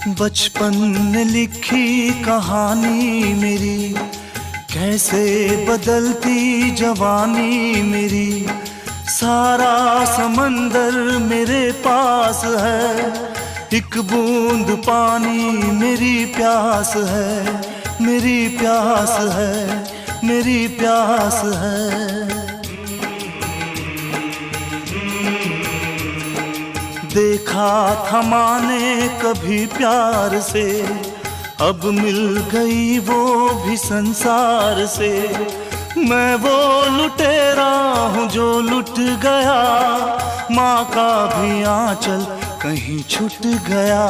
बचपन ने लिखी कहानी मेरी, कैसे बदलती जवानी मेरी। सारा समंदर मेरे पास है, एक बूंद पानी मेरी प्यास है, मेरी प्यास है, मेरी प्यास है। देखा था माने कभी प्यार से, अब मिल गई वो भी संसार से। मैं वो लुटेरा हूँ जो लुट गया, माँ का भी आंचल कहीं छूट गया।